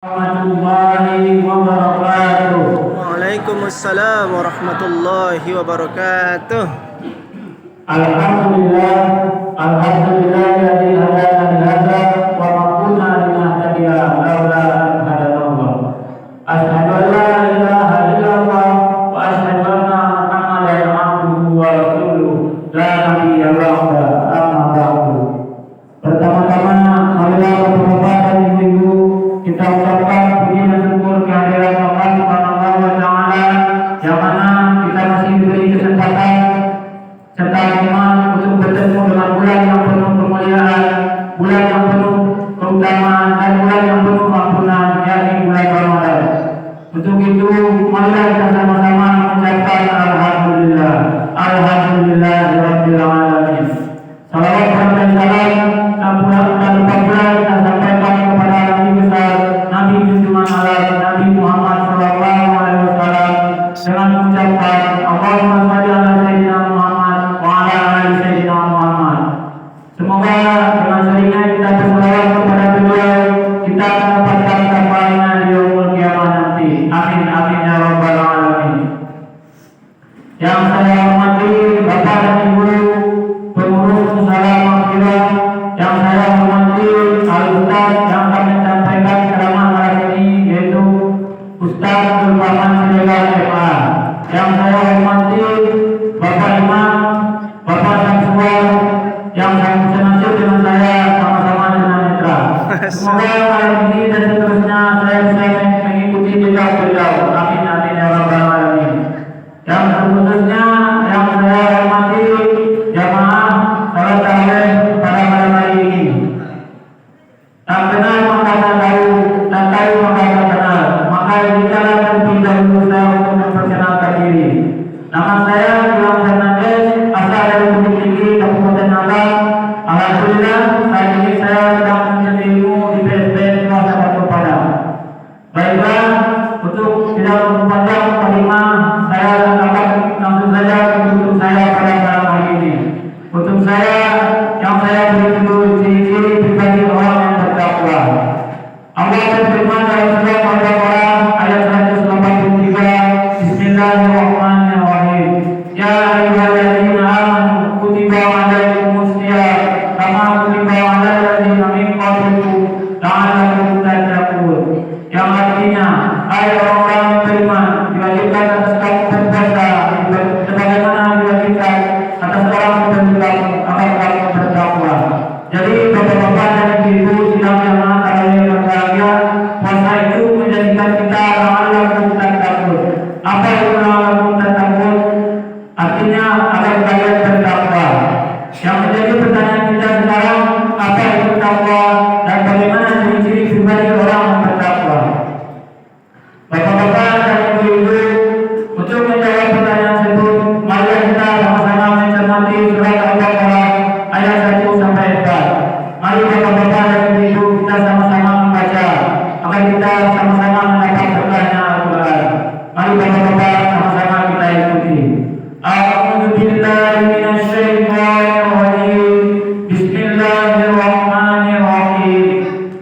Warahmatullahi wabarakatuh. Waalaikumsalam warahmatullahi wabarakatuh. Alhamdulillah, alhamdulillah alladzi hadana li hadza wa ma kunna linahtadiya laula an hadanallah. Asyhadu an la ilaha illallah wa asyhadu anna Muhammadan abduhu wa rasuluh la nabiyya ba'da amma ba'du. Pertama-tama marilah Bapak dan Ibu kita ucapkan puji dan syukur kehadirat Allah Subhanahu wa taala yang mana kita masih diberi kesempatan serta nikmat untuk bertemu dengan bulan yang penuh kemuliaan, bulan yang penuh keutamaan dan bulan yang penuh ampunan, yakni bulan Ramadan. Untuk itu marilah kita sama-sama mengucapkan alhamdulillah, alhamdulillahirabbil alamin. Salawat dan salam dan pembulan kita sampaikan kepada Nabi besar, Nabi junjungan alam, Nabi Muhammad sallallahu alaihi wasallam dengan mengucapkan Allahumma shalli ala sayyidina Muhammad wa ala ali sayyidina Muhammad. Semoga dengan seringnya kita berselawat kepada beliau, kita mendapatkan syafaatnya di yaumul qiyamah nanti. Amin amin ya rabbal alamin. Yang saya hormati Bapak dan Ibu pengurus musala maghfirah, yang saya hormati al-ustaz yang akan menyampaikan ceramah hari ini, yaitu Ustaz Zulfahman Siregar MA. Yang saya hormati Bapak Imam, Bapak Syamsuar, yang senasib dengan saya sama-sama tunanetra. Semoga hari ini dan seterusnya saya bisa mengikuti jejak beliau. Amin amin ya rabbal alamin. Yang khususnya yang saya hormati jamaah salat tarawih pada malam hari ini. Tak kenal maka tak tahu, tak tahu maka tak kenal. Maka bicara terlebih dahulu saya untuk memperkenalkan diri. Nama saya Gilang Fernandes, asal dari Bukit Tinggi, Kabupaten Malang. Alhamdulillah, saat ini saya sedang menuntut ilmu di PSBN kelas 1 Padang. Baiklah, untuk tidak memperpanjang kalimat, saya akan langsung saja untuk saya pada malam hari ini. Untuk saya, yang saya beri judul ciri-ciri pribadi orang yang bertakwa. Allah berfirman dalam surat Al-Baqarah ayat 183, Bismillahirrahmanirrahim. Ya ayyuhalladzina amanu kutiba alaikumus syiyam kama kutiba alal ladzina min qablikum la'allakum tattaqun. Yang artinya, hai orang-orang yang beriman, diwajibkan atas kamu berpuasa sebagaimana diwajibkan atas orang seperti kamu agar kamu bertakwa. Jadi bapak-bapak dan ibu sidang jamaah tarawih yang berbahagia, puasa itu menjadikan kita la'allakum tattaqun. Apa itu la'allakum tattaqun? Artinya agar kalian bertakwa. Yang menjadi pertanyaan kita sekarang, apa itu takwa dan bagaimana ciri-ciri pribadi orang yang bertakwa? Bapak-bapak dan ibu-ibu, untuk menjawab pertanyaan tersebut, mari kita sama-sama mencermati surat Al-Baqarah ayat 1 sampai 4. Mari bapak-bapak dan ibu-ibu kita sama-sama membaca agar kita sama-sama mendapat berkahnya Al-Quran. Mari bapak-bapak sama-sama kita ikuti. A'udzubillahi minasyaitonir rajim. Bismillahirrahmanirrahim.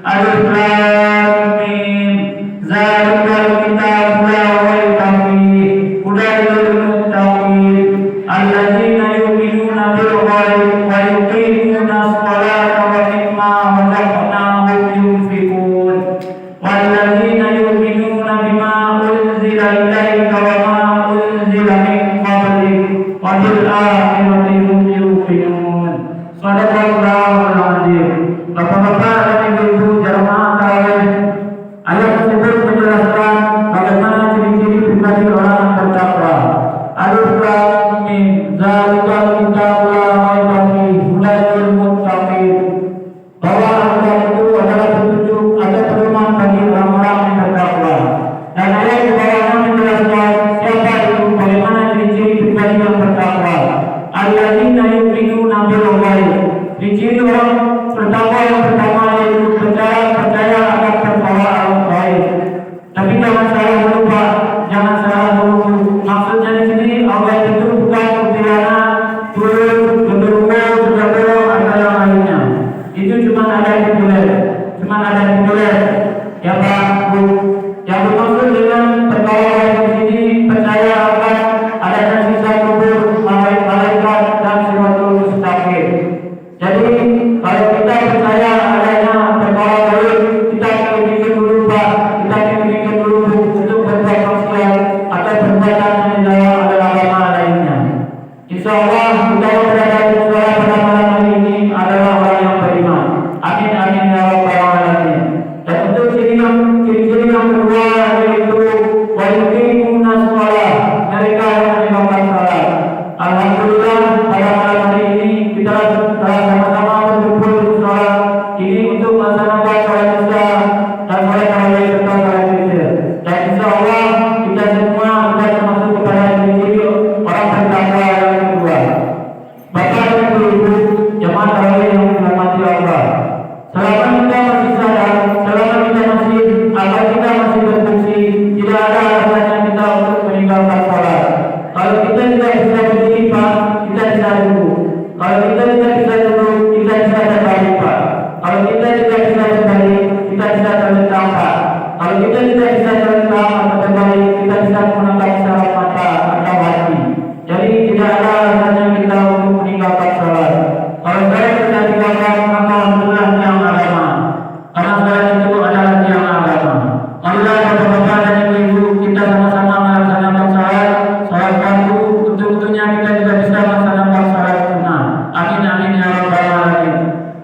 Alif Lam Mim. Zalikal kitabu la raiba fihi hudan lil muttaqin alladzina yu'minuna bil ghaib wa yuqimuna as-salata wa mimma razaqnahum yunfiqun walladzina yu'minuna bima unzila ilaika wa ma unzila min qablik wa bil akhirati hum yuqinun. Shadaqallahul azim. Bapak-bapak dan ibu-ibu jamaah tarawih, ayat tersebut menjelaskan bagaimana ciri-ciri pribadi orang yang bertakwa. Alif Lam Mim. Zalikal kitabu la raiba fihi hudan lil muttaqin. Bahwa Al-Quran itu adalah petunjuk atau pedoman bagi orang-orang yang bertakwa. Dan ayat di bawahnya menjelaskan siapa itu, bagaimana ciri-ciri pribadi yang bertakwa. Alladzina yu'minuna bil ghaib. Ciri orang bertakwa yang pertama yaitu percaya akan perkara al-ghaib. kita tidak bisa cerita atau terbaik, kita bisa menggunakan syarat mata atau hati. Jadi tidak ada alasannya kita untuk meninggalkan sholat. Kalau saya sudah tinggalkan, maka alhamdulillah yang agama. Karena sholat itu adalah yang agama. Marilah bapak-bapak dan ibu-ibu kita sama-sama melaksanakan sholat fardu. Untuk-untuknya kita juga bisa melaksanakan sholat sunnah. Amin amin ya rabbal alamin.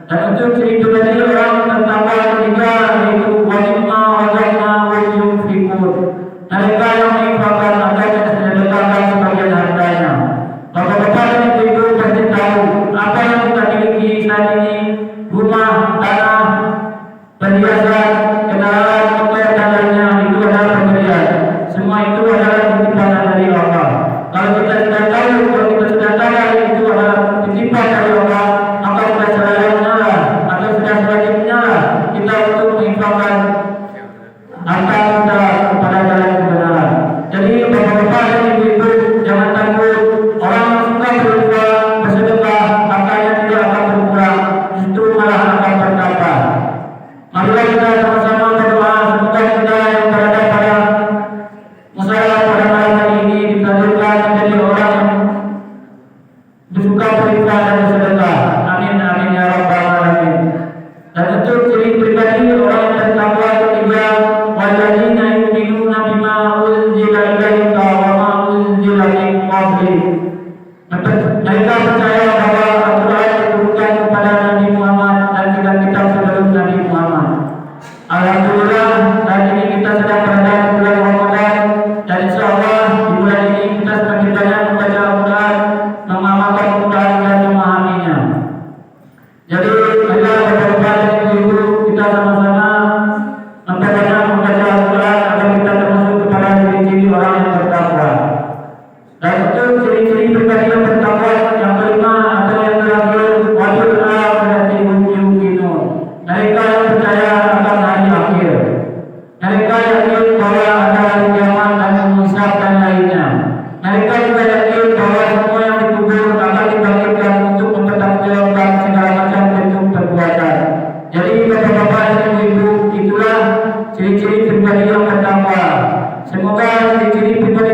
Dan untuk ciri pribadi orang tertakwa ketiga yaitu wajibna wajibna wajibfikun. Mereka yang menginfakkan akan sedekahkan sebagian hartanya. Bapak-bapak dan ibu-ibu pasti tahu apa yang kita miliki saat ini, rumah, tanah, perhiasan, kendaraan, motor dan lainnya itu adalah pemberian. Semua itu adalah titipan dari Allah. Kalau kita sudah tahu, kalau kita sudah tahu itu adalah titipan dari Allah, maka sudah selayaknya lah, atau sudah sewajarnya lah kita untuk menginfakkan harta kita kepada jalan kebenaran. Jadi bapak-bapak dan ibu-ibu jangan takut. Orang yang suka berbuat bersedekah hartanya tidak akan berkurang, justru malah akan bertambah. Marilah kita sama-sama berdoa semoga kita yang berada pada musyawarah pada malam hari ini ditakdirkan menjadi orang yang bersuka berinfak dan bersedekah. Amin amin ya rabbal alamin. Dan untuk ciri pribadi orang yang bertakwa ketiga, walladzina yu'minuna bima unzila ilaika wa ma unzila min qablik. Mereka percaya bahwa Al-Quran diturunkan kepada Nabi Muhammad dan kitab-kitab sebelum Nabi Muhammad. Alhamdulillah saat ini kita sedang berada di bulan Ramadan dan insya Allah di bulan ini kita semakin banyak membaca Al-Quran, mengamalkan Al-Quran dan memahaminya. Jadi marilah bapak-bapak dan ibu-ibu kita sama-sama memperbanyak membaca Al-Quran agar kita termasuk kepada ciri-ciri orang yang bertakwa. Dan untuk ciri-ciri pribadi yang bertakwa yang kelima atau yang terakhir, wajib berarti yuqinun. Mereka yang percaya akan hari akhir. Mereka yakin bahwa ada hari kiamat dan menghisab dan lainnya. Mereka juga yakin bahwa semua yang dikubur akan dibangkitkan untuk mempertanggungjawabkan segala macam bentuk perbuatan. Jadi bapak-bapak dan ibu-ibu, itulah ciri-ciri pribadi yang bertakwa. Semoga ciri-ciri pribadi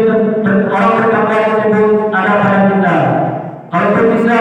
orang bertakwa tersebut ada pada kita. Kalau bisa